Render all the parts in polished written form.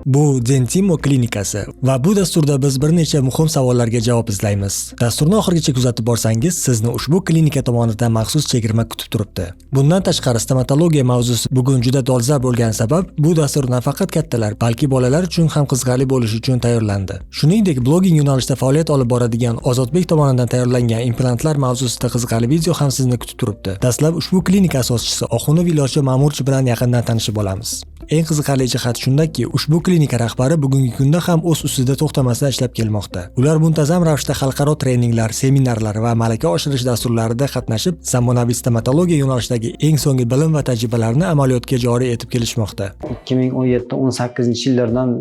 Bu Dentimo klinikasi va bu dasturda biz bir necha muhim savollarga javob izlaymiz. Dasturni oxirigacha kuzatib borsangiz, sizni ushbu klinika tomonidan maxsus chegirma kutib turibdi. Bundan tashqari stomatologiya mavzusi bugun juda dolzarb bo'lgani sabab, bu dastur nafaqat kattalar, balki bolalar uchun ham qiziqarli bo'lishi uchun tayyorlandi. Shuningdek, blogging yo'nalishida faoliyat olib boradigan Ozodbek tomonidan tayyorlangan implantlar mavzusida qiziqarli video ham sizni kutib turibdi. Dastlab ushbu klinika asoschisi Oxunov Ilochi Ma'murchi bilan yaqindan tanishib olamiz. Eng qiziqarli jihat shundaki, ushbu klinika rahbari bugungi kunda ham o'z ustida to'xtamasdan ishlab kelmoqda. Ular muntazam ravishda xalqaro treninglar, seminarlar va malaka oshirish dasturlarida qatnashib, zamonaviy stomatologiya yo'nalishidagi eng so'nggi bilim va tajribalarni amaliyotga joriy etib kelishmoqda. 2017-18 yillardan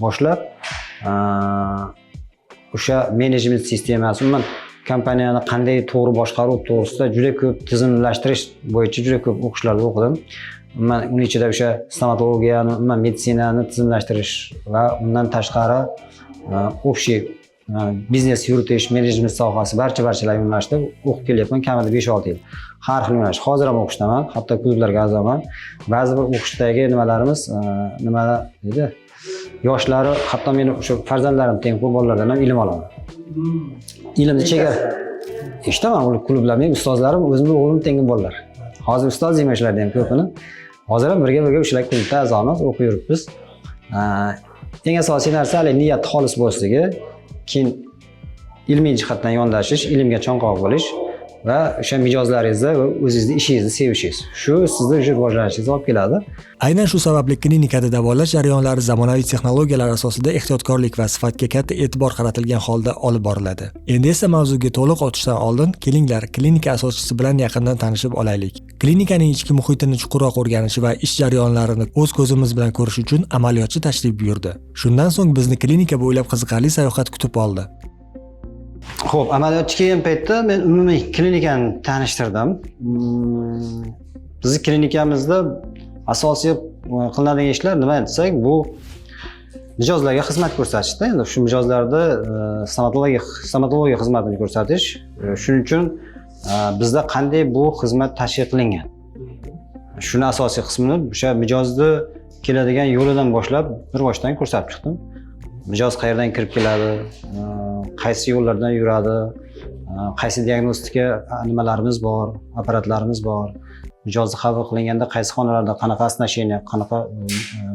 boshlab o'sha menejment sistemasi, umuman kompaniyani qanday to'g'ri boshqaruv to'g'risida juda ko'p tizimlashtirish bo'yicha juda ko'p o'qishlarni o'qidim. Men uning ichida o'sha stomatologiyani, umuman meditsinani tizimlashtirish va undan tashqari общий biznes yuritish, menejment sohasi barchalar yo'nalishida o'qib kelyapman, kamida 5-6 yil. Har xil yo'nalish. Hozir ham o'qishdaman, hatto klublarga a'zoman. Ba'zi bir o'qishdagi nimalarimiz, nima deydi? Yoshlari, hatto meni o'sha farzandlarim tengqur bolalardan ham ilm olaman. Ilmni chegara eshitaman, ular klublar, men ustozlarim, o'zimning o'g'lim tengqur bolalar. Hozir ustoz yemishlarda ham ko'pini. Hozir ham birga o'shalar klubda a'zomiz, o'qib yuribmiz. Eng asosiy narsa hali niyat xolis bo'lishligi, keyin ilmiy jihatdan yondashish, ilmga chanqoq bo'lish va o'sha mijozlaringizni va o'zingizni ishingizni sevishingiz. Shu sizni rivojlanishingizga olib keladi. Aynan shu sababli klinikada davolash jarayonlari zamonaviy texnologiyalar asosida ehtiyotkorlik va sifatga katta e'tibor qaratilgan holda olib boriladi. Endi esa mavzuga to'liq o'tishdan oldin kelinglar klinika asoschisi bilan yaqindan tanishib olaylik. Klinikaning ichki muhitini chuqurroq o'rganish va ish jarayonlarini o'z ko'zimiz bilan ko'rish uchun amaliyotchi tashrif buyurdi. Shundan so'ng bizni klinika bo'ylab qiziqarli sayohat kutib oldi. Xo'p, amaliyotchi kelgan paytda men umumiy klinikani tanishtirdim. Bizning klinikamizda asosiy qilinadigan ishlar nima desak, bu mijozlarga xizmat ko'rsatishda. Endi shu mijozlarda stomatologiya xizmatini ko'rsatish. Shuning uchun bizda qanday bu xizmat tashkil qilingan. Shuni asosiy qismini o'sha mijozni keladigan yo'lidan boshlab bir boshdan ko'rsatib chiqdim. Mijoz qayerdan kirib keladi, qaysi yo'llardan yuradi, qaysi diagnostika nimalarimiz bor, apparatlarimiz bor. Mijozni qabul qilinganda qaysi xonalarda qanaqa asnasheniya, qanaqa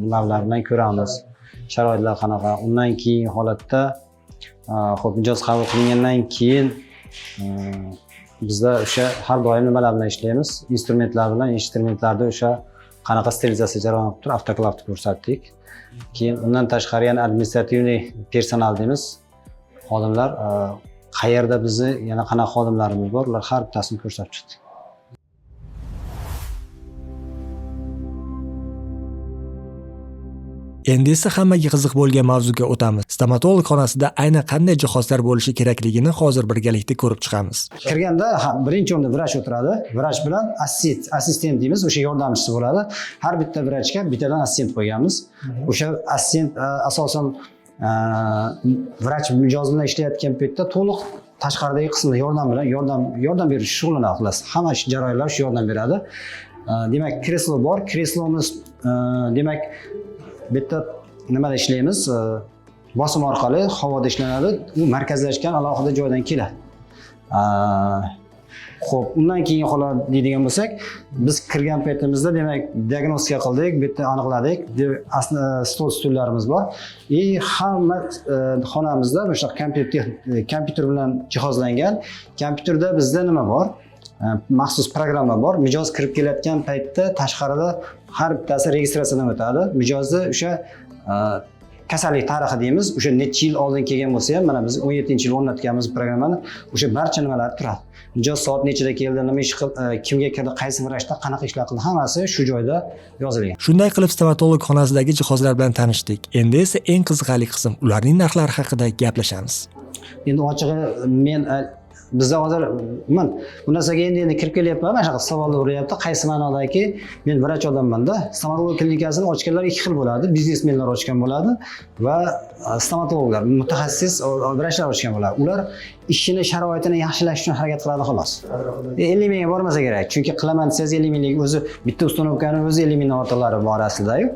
nimalar bilan ko'ramiz, sharoitlar qanaqa. Undan keyin holatda xo'p, mijoz qabul qilingandan keyin bizda o'sha har doim nimalar bilan ishlaymiz? Instrumentlar bilan, instrumentlarda o'sha qanaqa sterilizatsiya jarayoni qilib turib, avtoklavni ko'rsatdik. Keyin undan tashqari yana administrativniy personal deymiz. Xodimlar qayerda bizni yana qanaqa xodimlarimiz bor, ular har bittasini ko'rsatib chiqdik. Endi esa hammaga qiziq bo'lgan mavzuga o'tamiz. Stomatolog xonasida aynan qanday jihozlar bo'lishi kerakligini hozir birgalikda ko'rib chiqamiz. Kirganda birinchi o'rinda vrach o'tiradi. Vrach bilan assistent deymiz, o'sha yordamchisi bo'ladi. Har bitta vrachga bittadan assistent qo'yganmiz. O'sha assistent asosan vrach mijoz bilan ishlayotgan paytda to'liq tashqaridagi qismda yordam berish shug'ullanadi xullas. Hamma jarayonlar shu yordam beradi. Demak, kreslo bor. Kreslomuz demak bitta nimada ishlaymiz? Bosim orqali havoda ishlanadi. U markazlashgan alohida joydan keladi. Xo'p, undan keyin holat deydigan bo'lsak, biz kirgan paytimizda demak diagnostika qildik, bitta aniqladik. Stullarimiz bor. Hamma xonamizda o'sha kompyuter bilan jihozlangan. Kompyuterda bizda nima bor? Maxsus programma bor. Mijoz kirib kelayotgan paytda tashqarida har bittasi registratsiyadan o'tadi. Mijozni o'sha kasallik tarixi deymiz. O'sha necha yil oldin kelgan bo'lsa ham, mana biz 17-yil o'rnatganmiz programmani, o'sha barcha nimalar turadi. Mijoz soat nechida keldi, nima ish qildi, kimga kirdi, qaysi vrachda qanaqa ishlar qildi, hammasi shu joyda yozilgan. Shunday qilib stomatolog xonasidagi jihozlar bilan tanishdik. Endi esa eng qiziqarli qism, ularning narxlari haqida gaplashamiz. Endi ochig'i men bizda hozir bu narsaga endi kirib kelyapman, mana shunaqa savollar beryapti. Qaysi ma'nodaki, men vrach odamman-da. Stomatologiya klinikasini ochganlar ikki xil bo'ladi. Biznesmenlar ochgan bo'ladi va stomatologlar, mutaxassis vrachlar ochgan bo'ladi. Ular ishini sharoitini yaxshilash uchun harakat qiladi xolos. 50 mingga bormasa kerak. Chunki qilaman desangiz 50 minglik o'zi bitta ustanovkani o'zi 50 mingdan ortiqlari bor aslida-yu.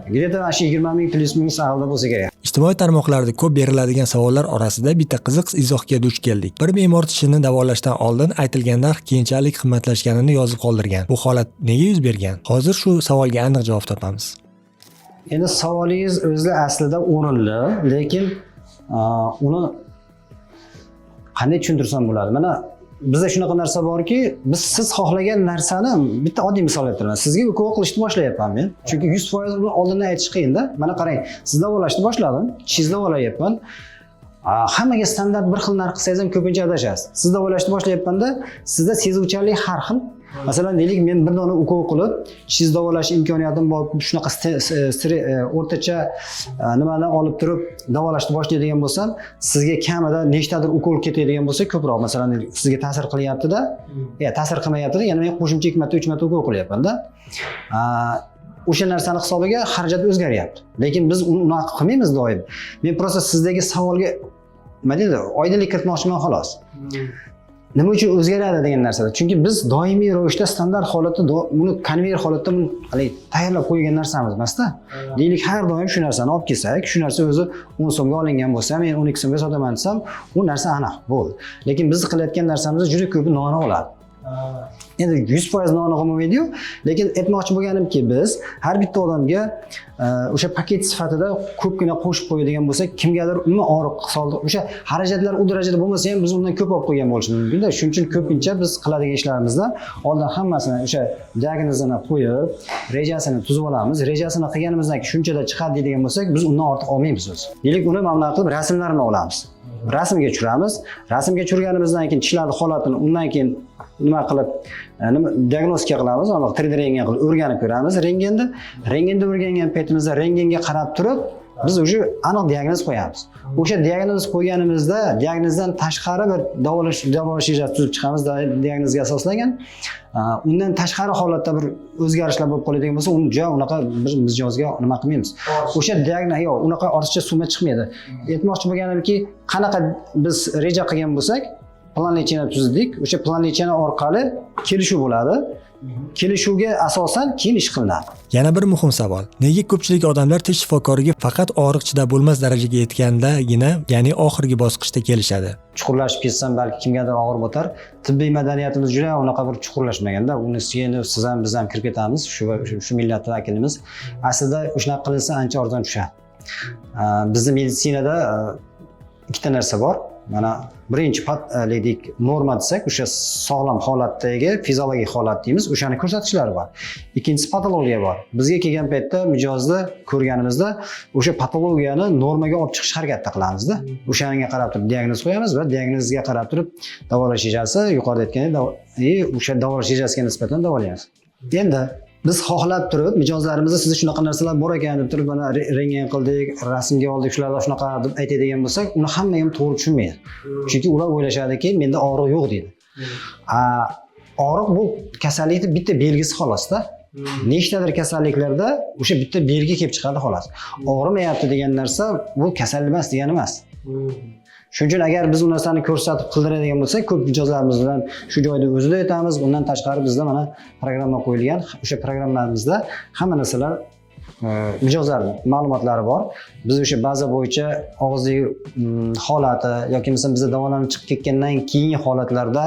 Где-то mana shu 20 ming plyus minus aralida bo'lsa kerak. Ijtimoiy tarmoqlarda ko'p beriladigan savollar orasida bitta qiziq izohga duch keldik. Bir bemor tishini davolashdan oldin aytilgan narx keyinchalik qimmatlashganini yozib qoldirgan. Bu holat nega yuz bergan? Hozir shu savolga aniq javob topamiz. Endi savolingiz o'zi aslida o'rinli, lekin uni qanday tushuntirsam bo'ladi? Mana bizda shunaqa narsa borki, siz xohlagan narsani bitta oddiy misol keltiraman. Sizga ukol qilishni boshlayapman men. Chunki 100% uni oldindan aytish qiyin-da. Mana qarang, siz davolashni boshladim, tishingizni davolayapman. Hammaga standart bir xil narx qilsangiz ham ko'pincha adashasiz. Siz davolashni boshlayapmanda, sizda sezuvchanlik har xil. Masalan, deylik, men bir dona ukol qilib, tishingizni davolash imkoniyatim bor, shunaqa o'rtacha nimani olib turib davolashni boshlaydigan bo'lsam, sizga kamida nechtadir ukol ketadigan bo'lsa, ko'proq, masalan, sizga ta'sir qilyapti-da, ta'sir qilmayapti-da, yana men qo'shimcha 2 marta, 3 marta ukol qilyapman-da. O'sha narsani hisobiga xarajat o'zgaryapti. Lekin biz uni unaqa qilmaymiz doim. Men prosta sizdagi savolga nima deydi, oydinlik kiritmoqchiman xolos. Nima uchun o'zgaradi degan narsada. Chunki biz doimiy ravishda standart holatda uni konveyer holatda tayyorlab qo'ygan narsamiz emas-da. Deylik, har doim shu narsani olib kelsak, shu narsa o'zi 10 so'mga olingan bo'lsa, men 12 so'mga sotaman desam, u narsa aniq bo'ldi. Lekin biz qilayotgan narsamiz juda ko'p noni oladi. Endi 100% noni qolmaydi-yu, lekin aytmoqchi bo'lganimki, biz har bitta odamga o'sha paket sifatida ko'pgina qo'shib qo'yadigan bo'lsak, kimgadir umuman og'riq soldi. O'sha xarajatlar u darajada bo'lmasa ham biz undan ko'p olib qo'ygan bo'lishimiz mumkin-da. Shuning uchun ko'pincha biz qiladigan ishlarimizda oldin hammasini o'sha diagnozini qo'yib, rejasini tuzib olamiz. Rejasini qilganimizdan keyin shunchada chiqadi deydigan bo'lsak, biz undan ortiq olmaymiz o'zi. Deylik, uni mana qilib rasmlarini olamiz. Rasmga tushiramiz. Rasmga tushirganimizdan keyin tishlarning holatini undan keyin nima qilib diagnostika qilamiz, 3D rentgen qilib o'rganib ko'ramiz. Rentgenda o'rgangan paytimizda rentgenga qarab turib biz o'sha aniq diagnoz qo'yamiz. O'sha diagnoz qo'yganimizda diagnozdan tashqari bir davolash rejasi tuzib chiqamiz, diagnozga asoslangan. Undan tashqari holatda bir o'zgarishlar bo'lib qoladigan bo'lsa, uni unaqa biz mijozga nima qilmaymiz. O'sha diagnoz yo'q, unaqa ortiqcha summa chiqmaydi. Aytmoqchi bo'lganimki, qanaqa biz reja qilgan bo'lsak, plan lechena tuzdik. O'sha plan lechena orqali kelishuv bo'ladi. Kelishuvga asosan keyin ish qilinadi. Yana bir muhim savol. Nega ko'pchilik odamlar tish shifokoriga faqat og'riq chidab bo'lmas darajaga yetgandagina, ya'ni oxirgi bosqichda kelishadi? Chuqurlashib ketsam balki kimgadir og'ir bo'tar. Tibbiy madaniyatimiz juda unaqa bir chuqurlashmaganda, uni endi siz ham biz ham kirib ketamiz, shu millat vakilimiz. Aslida shunaqa qilinsa ancha arzon tushadi. Bizning meditsinada ikkita narsa bor. Mana birinchi norma desak, o'sha sog'lom holatdagi fiziologik holat deymiz, o'shani ko'rsatkichlari bor. Ikkinchisi patologiya bor. Bizga kelgan paytda mijozni ko'rganimizda o'sha patologiyani normaga olib chiqish harakatida qilamizda. O'shanga qarab turib diagnoz qo'yamiz va diagnozga qarab turib davolash rejasi, yuqorida aytgandek, o'sha davolash rejasiga nisbatan davolaymiz. Endi biz xohlab turib mijozlarimizni sizda shunaqa narsalar bor ekan deb turib mana rentgen qildik, rasmga oldik, shularda shunaqa deb aytadigan bo'lsak, uni hamma ham to'g'ri tushunmaydi. Chunki ular o'ylashadiki, menda og'riq yo'q deydi. Og'riq bu kasallikning bitta belgisi xolos-da. Nechtadir kasalliklarda o'sha bitta belgi kelib chiqadi xolos. Og'rimayapti degan narsa bu kasal emas degani emas. Shuning uchun agar biz u narsani ko'rsatib qildiradigan bo'lsak, ko'p mijozlarimiz bilan shu joyda o'zida aytamiz. Bundan tashqari bizda mana programma qo'yilgan. O'sha programmamizda hamma narsalar mijozlarning ma'lumotlari bor. Biz o'sha baza bo'yicha og'izdagi holati yoki masalan bizda davolanib chiqib ketgandan keyingi holatlarda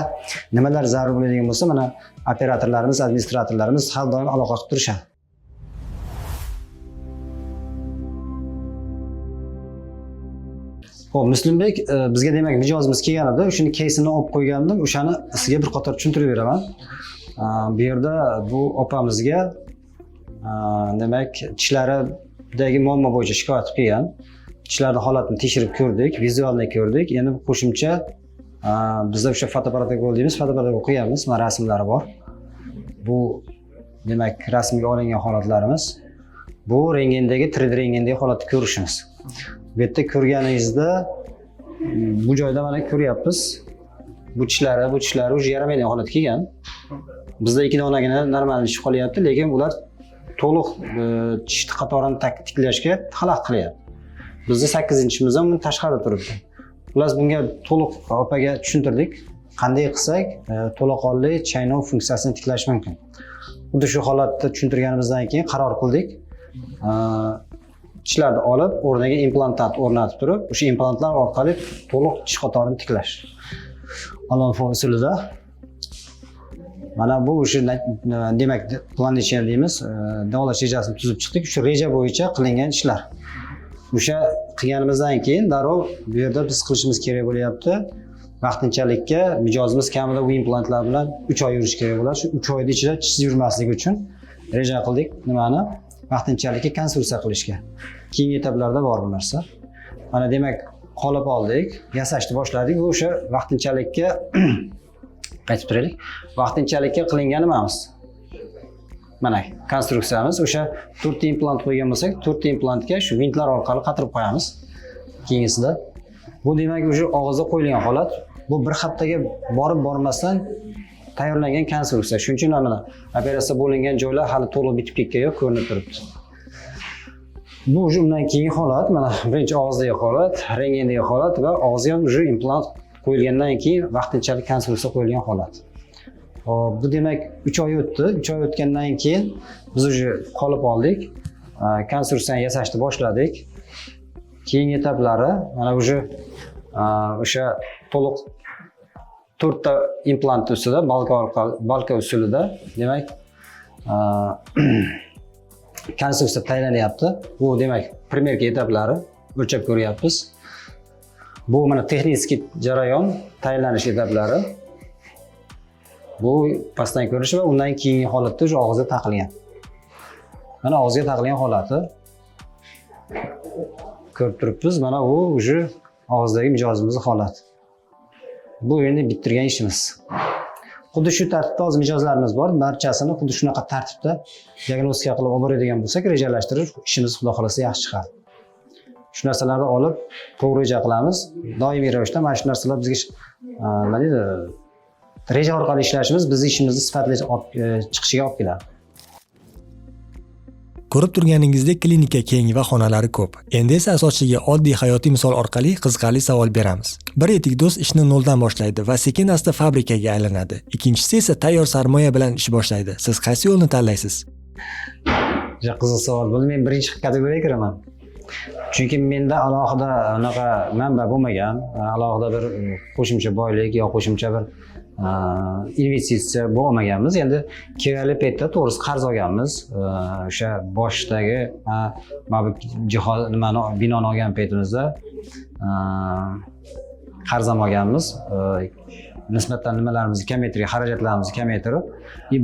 nimalar zarur bo'ladigan bo'lsa, mana operatorlarimiz, administratorlarimiz har doim aloqa qilib turishadi. Xo'p, Muslimbek, bizga demak mijozimiz kelgan edi, o'shani keysini olib qo'ygandim, o'shani sizga bir qator tushuntirib beraman. Bu yerda bu opamizga demak tishlaridagi muammo bo'yicha shikoyat qilib kelgan. Tishlarning holatini tekshirib ko'rdik, vizualni ko'rdik. Endi qo'shimcha bizda o'sha fotoprotokol deymiz, fotoprotokol qo'yamiz. Mana rasmlari bor. Bu demak rasmga olingan holatlarimiz. Bu rentgendagi 3D rentgendagi holatni ko'rishimiz. Bu yerda ko'rganingizda bu joyda mana ko'ryapmiz. Bu tishlari o'sha yaramaydigan holatga kelgan. Bizda 2 donagina normal ish qolyapti, lekin ular to'liq tish qatorini tiklashga xalaqit qilyapti. Bizda 8-inchimiz ham tashqarida turibdi. Ular bunga to'liq opaga tushuntirdik. Qanday qilsak to'laqonli chaynov funksiyasini tiklash mumkin. Xuddi shu holatda tushuntirganimizdan keyin qaror qildik. tishlarni olib, o'rniga implantat o'rnatib turib, o'sha implantlar orqali to'liq tish qatorini tiklash. Alonfo usulida. Mana bu o'sha demak plan deymiz, davolash rejasini tuzib chiqdik. Shu reja bo'yicha qilingan ishlar. O'sha qilganimizdan keyin darrov bu yerda biz qilishimiz kerak bo'lyapti. Vaqtinchalikka mijozimiz kamida bu implantlar bilan 3 oy yurish kerak bo'ladi. Shu 3 oyning ichida tishsiz yurmasligi uchun reja qildik. Nimani? Vaqtinchalikka konstruksiya qilishga. Keyingi etaplarda bor bu narsa. Mana demak, qolib oldik, yasashni boshladik. Bu o'sha vaqtinchalikka qaytib turaylik. Vaqtinchalikka qilingan nimamiz? Mana konstruksiyamiz o'sha 4 ta implant qo'ygan bo'lsak, 4 ta implantga shu vintlar orqali qatirib qo'yamiz. Keyingisida bu demak o'sha og'izda qo'yilgan holat. Bu bir haftaga borib bormasdan tayyorlangan konstruksiya. Shuning uchun mana operatsiya bo'lingan joylar hali to'liq bitib ketgan yo'q, ko'rinib turibdi. Bu undan keyingi holat, mana birinchi og'izdagi holat, rentgendagi holat va og'izga ham o'sha implant qo'yilgandan keyin vaqtinchalik konstruksiya qo'yilgan holat. Hop, bu demak 3 oy o'tdi. 3 oy o'tgandan keyin biz o'sha qolib oldik. Konstruksiyani yasashni boshladik. Keyingi etaplari mana o'sha to'liq 4 ta implant ustida balka usulida demak konstruksiya tayyorlanyapti. Bu demak primerka etaplari o'lchab ko'ryapmiz. Bu mana texnik jarayon tayyorlanish etaplari. Bu pastdan ko'rish va undan keyingi holatda o'sha og'izga taqilgan. Mana og'izga taqilgan holati ko'rib turibmiz. Mana bu o'sha og'izdagi mijozimizning holati. Bu endi bitirgan ishimiz. Xuddi shu tartibda hozir mijozlarimiz bor. Barchasini xuddi shunaqa tartibda diagnostika qilib olib boradigan bo'lsak, rejalashtirib ishimiz xudo xolasa yaxshi chiqadi. Shu narsalarni olib to'g'ri reja qilamiz. Doimiy ravishda mana shu narsalar bizga nima deydi? Reja orqali ishlashimiz bizning ishimizni sifatli chiqishiga olib keladi. Ko'rib turganingizdek klinika keng va xonalari ko'p. Endi esa asoschiga oddiy hayotiy misol orqali qiziqarli savol beramiz. Bir etik do'st ishni noldan boshlaydi va sekin-asta fabrikaga aylanadi. Ikkinchisi esa tayyor sarmoya bilan ish boshlaydi. Siz qaysi yo'lni tanlaysiz? Qiziq savol bo'ldi. Men birinchi kategoriyaga kiraman. Chunki menda alohida unaqa manba bo'lmagan, alohida bir qo'shimcha boylik yo qo'shimcha bir investitsiya bo'lmaganmiz. Endi kerakli paytda to'g'risi qarz olganmiz. O'sha boshdagi mana jihoz nimani binoni olgan paytimizda qarz ham olganmiz. Nisbatan nimalarimizni kamaytirib, xarajatlarimizni kamaytirib,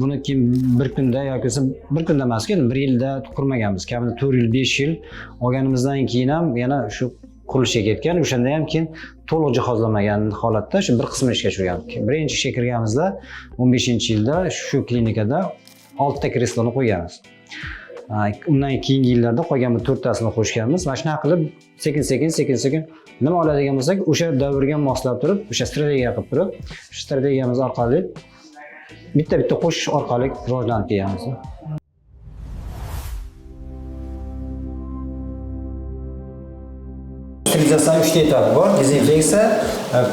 buni keyin bir kunda yoki bir kunda emas, bir yilda qurmaganmiz. Kamida 4 yil, 5 yil olganimizdan keyin ham yana shu qurilishga ketgan. O'shanda ham keyin to'liq jihozlamagan holatda shu bir qismini ishga tushirgan. Birinchi ishga kirganimizda 15-yilda shu klinikada 6 ta kresloni qo'yganmiz. Undan keyingi yillarda qolgan 4 tasini qo'shganmiz. Mana shunaqa qilib sekin nima oladigan bo'lsak, o'sha davrga moslab turib, o'sha strategiya qilib turib, shu strategiyamiz orqali bitta qo'shish orqali rivojlanib kelamiz. Sterilizatsiyaning 3 ta etapi bor. Dezinfeksiya,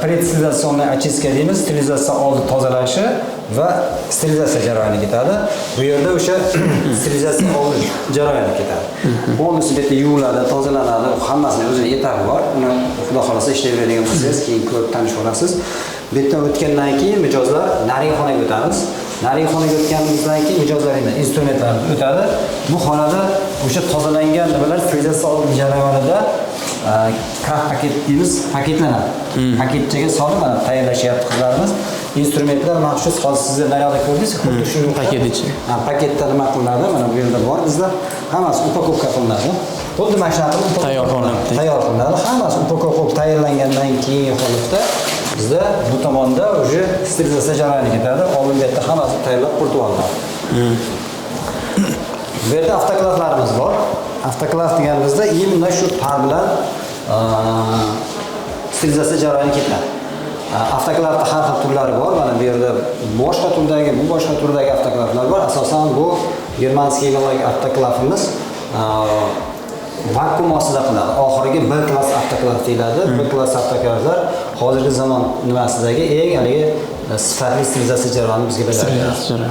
predsterilizatsiya очистка deymiz, sterilizatsiya oldi tozalashi va sterilizatsiya jarayoni ketadi. Bu yerda o'sha sterilizatsiya oldi jarayoni ketadi. Bo'lmasa bu yerda yuviladi, tozalanadi, hammasining o'zining etapi bor. Uni xudo xolasa ishlayveradigan bo'lsangiz, keyin ko'rib tanishib olasiz. Bu yerdan o'tgandan keyin mijozlar narigi xonaga o'tamiz. Narigi xonaga o'tganimizdan keyin mijozlarimiz instrumentlarni o'tadi. Bu xonada o'sha tozalangan nimalar sterilizatsiya oldi jarayonida kraft paket deymiz, paketlanadi. Paketchaga solib mana tayyorlashyapti qizlarimiz. Instrumentlar maxsus hozir siz naryoqda ko'rdingiz, xuddi shu paket ichi. Paketda nima qilinadi? Mana bu yerda bor. Bizda hammasi upakovka qilinadi. Xuddi mana shunaqa tayyor qilinadi. Hammasi upakovka tayyorlangandan keyingi holatda bizda bu tomonda o'sha sterilizatsiya jarayoni ketadi. Oldin bu yerda hammasi tayyorlab quritib olinadi. Bu yerda avtoklavlarimiz bor. Avtoklav deganimizda именно shu par bilan sterilizatsiya jarayoni ketadi. Avtoklavda har xil turlari bor. Mana bu yerda boshqa turdagi avtoklavlar bor. Asosan bu germanskiy avtoklavimiz vakuum ostida qilinadi. Oxirgi B klass avtoklav deyiladi. B klass avtoklavlar hozirgi zamon nimasidagi eng haligi sifatli sterilizatsiya jarayonini bizga beradi.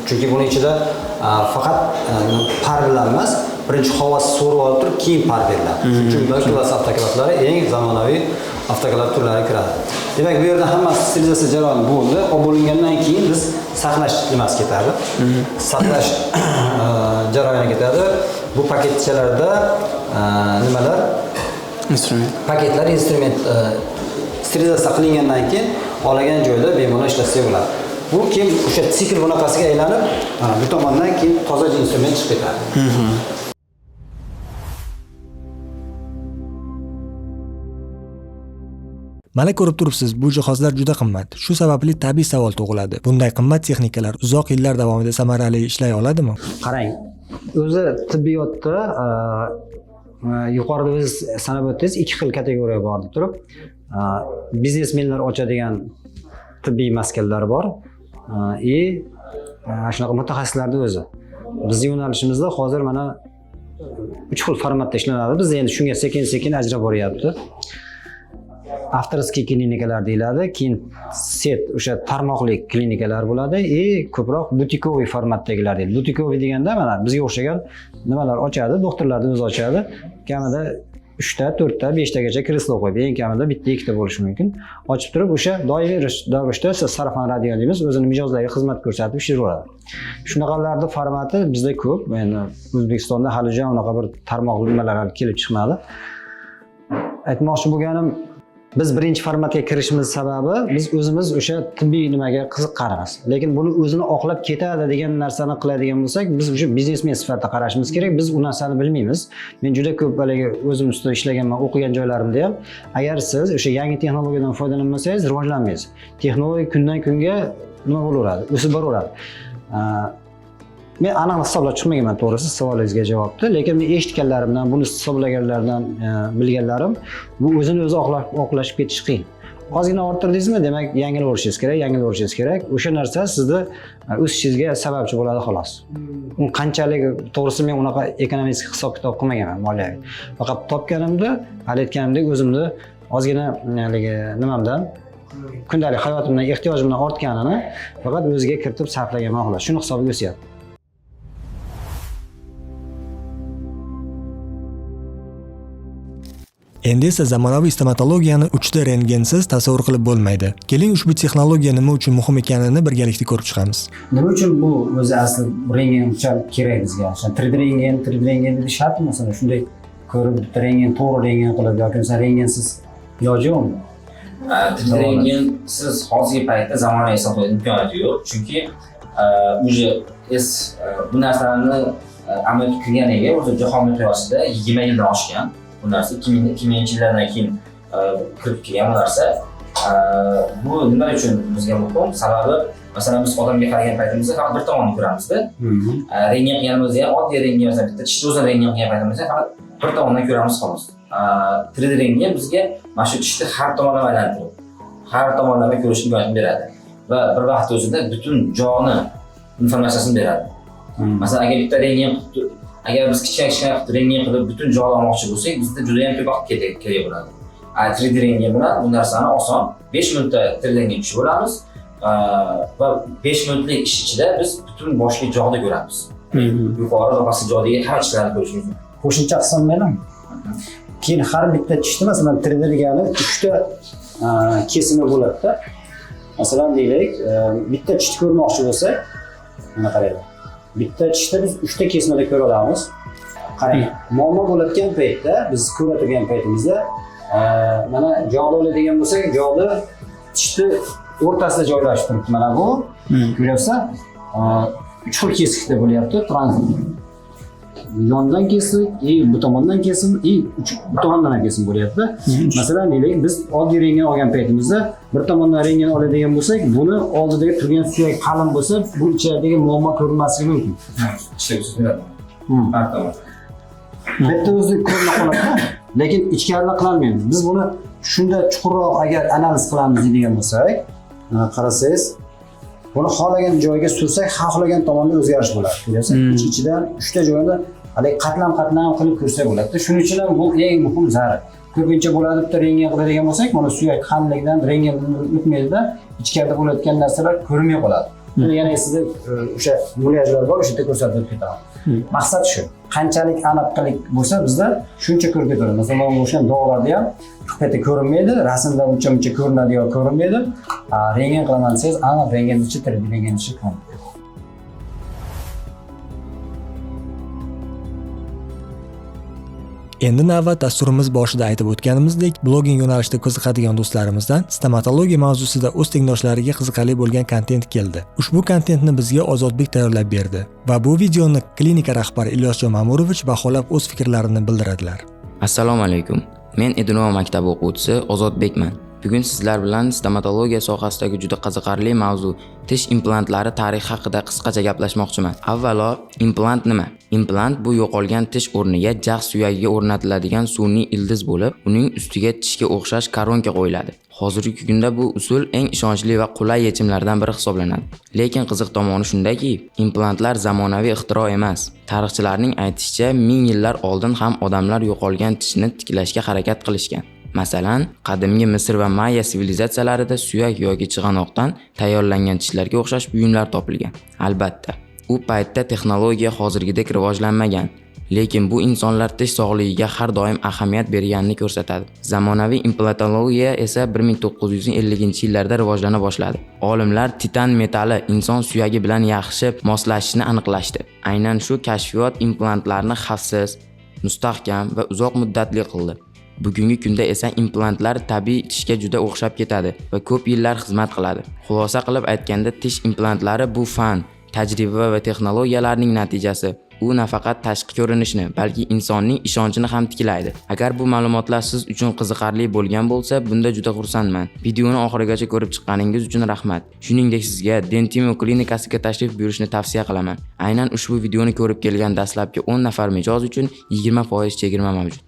Chunki buning ichida faqat par bilan emas, birinchi havasi so'rib olib turib keyin par beriladi. Chunki Kuvas avtoklatlari eng zamonaviy avtoklav turlariga kiradi. Demak, bu yerda hammasi sterilizatsiya jarayoni bo'ldi. Olib bo'lingandan keyin biz saqlash nimasi ketadi. Saqlash jarayoni ketadi. Bu paketchalarda nimalar? Paketlar instrument sterilizatsiya qilingandan keyin olagan joyda bemalol ishlatsa bo'ladi. Bu keyin o'sha sikl bunaqasiga aylanib, bu tomondan keyin toza instrument chiqib ketadi. Mana ko'rib turibsiz, bu jihozlar juda qimmat. Shu sababli tabiiy savol tug'iladi. Bunday qimmat texnikalar uzoq yillar davomida samarali ishlay oladimi? Qarang, o'zi tibbiyotda yuqorida o'zingiz sanab o'tdingiz, ikki xil kategoriya bor deb turib, biznesmenlar ochadigan tibbiy maskanlar bor shunaqa mutaxassislarning o'zi. Bizning yo'nalishimizda hozir mana 3 xil formatda ishlanadi. Biz endi shunga sekin-sekin ajrab boryapti. Avtorskiy klinikalar deyiladi, keyin set o'sha tarmoqli klinikalar bo'ladi, ko'proq butikoviy formatdagilar deyiladi. Butikoviy deganda mana bizga o'xshagan nimalar ochadi, doktorlarning o'zi ochadi. Kamida 3 ta, 4 ta, 5 tagacha kreslo qo'yib, eng kamida bitta, ikkita bo'lishi mumkin. Ochib turib o'sha doimiy ravishda sarfan radio deymiz, o'zini mijozlarga xizmat ko'rsatib ishlaveradi. Shunaqalarning formati bizda ko'p. Endi O'zbekistonda halijon unaqa bir tarmoqli nimalar kelib chiqmadi. Aytmoqchi bo'lganim, biz birinchi formatga kirishimiz sababi biz o'zimiz o'sha tibbiy nimaga qiziqqanimiz. Lekin buni o'zini oqlab ketadi degan narsani qiladigan bo'lsak, biz o'sha biznesmen sifatida qarashimiz kerak. Biz u narsani bilmaymiz. Men juda ko'p balagi o'zim ustida ishlaganman, o'qigan joylarimda ham, agar siz o'sha yangi texnologiyadan foydalanmasangiz, rivojlanmaysiz. Texnologiya kundan kunga nima bo'laveradi, o'sib boraveradi. Men aniq hisoblab chiqmaganman to'g'risi savolingizga javobni, lekin men eshitganlarimdan, buni hisoblaganlardan bilganlarim, bu o'zini o'zi oqlashib ketish qiyin. Ozgina orttirdingizmi, demak yangilaverishingiz kerak. O'sha narsa sizni o'sishingizga sababchi bo'ladi xolos. U qanchalik to'g'risi men unaqa ekonomik hisob-kitob qilmaganman moliyaviy. Faqat topganimda, hal etganimdek o'zimni ozgina nimamdan kundalik hayotimdan ehtiyojimdan ortganini faqat o'ziga kiritib sarflaganman xolos. Shuni hisobiga o'syapti. Endi esa zamonaviy stomatologiyani 3D rentgensiz tasavvur qilib bo'lmaydi. Keling ushbu texnologiya nima uchun muhim ekanini birgalikda ko'rib chiqamiz. Nima uchun bu o'zi asli rentgen uchun kerak bizga? 3D rentgen dedi shartmi masalan shunday ko'rib rentgen to'g'ri rentgen qilib yoki masalan rentgensiz iloji yo'qmi? 3D rentgensiz hozirgi paytda zamonaviy hisoblaydigan imkoniyati yo'q. Chunki bu narsalarni amalga kirganiga o'zi jahon miqyosida 20 yildan oshgan. Bu narsa 2000-yillardan keyin kirib kelgan bu narsa. Bu nima uchun bizga muhim? Sababi masalan biz odamga qaragan paytimizda faqat bir tomonni ko'ramizda. Rentgen qilganimizda ham oddiy rentgen masalan bitta tishni o'zini rentgen qilgan paytimizda faqat bir tomondan ko'ramiz xolos. 3D rentgen bizga mana shu tishni har tomonlama aylantirib, har tomonlama ko'rish imkoniyatini beradi va bir vaqt o'zida butun joni informatsiyasini beradi. Masalan agar bitta rentgen agar biz kichkina rentgen qilib butun joni olmoqchi bo'lsak, bizda juda ham ko'p vaqt kerak bo'ladi. 3D rentgen bilan bu narsani oson 5 minutda 3D rentgen tushib olamiz va 5 minutlik ish ichida biz butun boshli joni ko'ramiz. Yuqori va pastki jodagi hamma ishlarni ko'rish mumkin. Qo'shimcha qilsam menam. Keyin har bitta tishda masalan 3D rentgeni 3 ta kesimi bo'ladi-da. Masalan deylik, bitta tishni ko'rmoqchi bo'lsak, mana qaraylik. Bitta tishda biz 3 ta kesimada ko'ra olamiz. Qarang, muammo bo'layotgan paytda, biz ko'ra turgan paytimizda mana jog'ni oladigan bo'lsak, jog'ni tishni o'rtasida joylashib turibdi. Mana bu ko'ryapsan, 3 xil kesikda bo'lyapti. Yondan kesim, bu tomondan kesim, bu tomondan ham kesim bo'lyapti. Masalan, deylik, biz oddiy rentgen olgan paytimizda bir tomondan rentgen oladigan bo'lsak, buni oldidagi turgan suyak qalin bo'lsa, bu ichidagi muammo ko'rinmasligi mumkin. Har tomon. Bitta o'zi ko'rinib qoladi, lekin ichkarini qilolmaymiz. Biz buni shunda chuqurroq agar analiz qilamiz deydigan bo'lsak, qarasangiz, buni xohlagan joyga sursak, xohlagan tomonda o'zgarish bo'ladi. Ko'ryapsiz, ichidan 3 ta joyda hali qatlam qilib ko'rsak bo'ladi. Shuning uchun ham bu eng muhim zarur. Ko'pincha bo'ladi bitta rentgen qiladigan bo'lsak, mana suyak qanligidan rentgen o'tmaydida, ichkarida bo'layotgan narsalar ko'rinmay qoladi. Buni yana sizda o'sha mulyajlar bor, o'sha yerda ko'rsatib ketaman. Maqsad shu. Qanchalik aniqlik bo'lsa bizda shuncha ko'rib ketadi. Masalan, o'sha dog'larda ham qayta ko'rinmaydi, rasmda uncha ko'rinadi yo ko'rinmaydi. Rentgen qilaman desangiz, aniq rentgen ichi tirik rentgen ichi ko'rinadi. Endi navbat dasturimiz boshida aytib o'tganimizdek, blogging yo'nalishida qiziqadigan do'stlarimizdan stomatologiya mavzusida o'z tengdoshlariga qiziqarli bo'lgan kontent keldi. Ushbu kontentni bizga Ozodbek tayyorlab berdi va bu videoni klinika rahbari Ilyosjon Mamurovich baholab o'z fikrlarini bildiradilar. Assalomu alaykum. Men Edinova maktabi o'quvchisi Ozodbekman. Bugun sizlar bilan stomatologiya sohasidagi juda qiziqarli mavzu tish implantlari tarixi haqida qisqacha gaplashmoqchiman. Avvalo, implant nima? Implant bu yo'qolgan tish o'rniga jag' suyagiga o'rnatiladigan sun'iy ildiz bo'lib, uning ustiga tishga o'xshash koronka qo'yiladi. Hozirgi kunda bu usul eng ishonchli va qulay yechimlardan biri hisoblanadi. Lekin qiziq tomoni shundaki, implantlar zamonaviy ixtiro emas. Tarixchilarning aytishicha, 1000 yillar oldin ham odamlar yo'qolgan tishni tiklashga harakat qilishgan. Masalan, qadimgi Misr va Maya sivilizatsiyalarida suyak yoki chig'anoqdan tayyorlangan tishlarga o'xshash buyumlar topilgan. Albatta, u paytda texnologiya hozirgidek rivojlanmagan, lekin bu insonlar tish sog'ligiga har doim ahamiyat berganini ko'rsatadi. Zamonaviy implantologiya esa 1950-yillarda rivojlana boshladi. Olimlar titan metali inson suyagi bilan yaxshi moslashishini aniqlashdi. Aynan shu kashfiyot implantlarni xavfsiz, mustahkam va uzoq muddatli qildi. Bugungi kunda esa implantlar tabiiy tishga juda o'xshab ketadi va ko'p yillar xizmat qiladi. Xulosa qilib aytganda, tish implantlari bu fan, tajriba va texnologiyalarning natijasi. U nafaqat tashqi ko'rinishni, balki insonning ishonchini ham tiklaydi. Agar bu ma'lumotlar siz uchun qiziqarli bo'lgan bo'lsa, bunda juda xursandman. Videoni oxirigacha ko'rib chiqqaningiz uchun rahmat. Shuningdek, sizga Dentimo klinikasiga tashrif buyurishni tavsiya qilaman. Aynan ushbu videoni ko'rib kelgan dastlabki 10 nafar mijoz uchun 20% chegirma mavjud.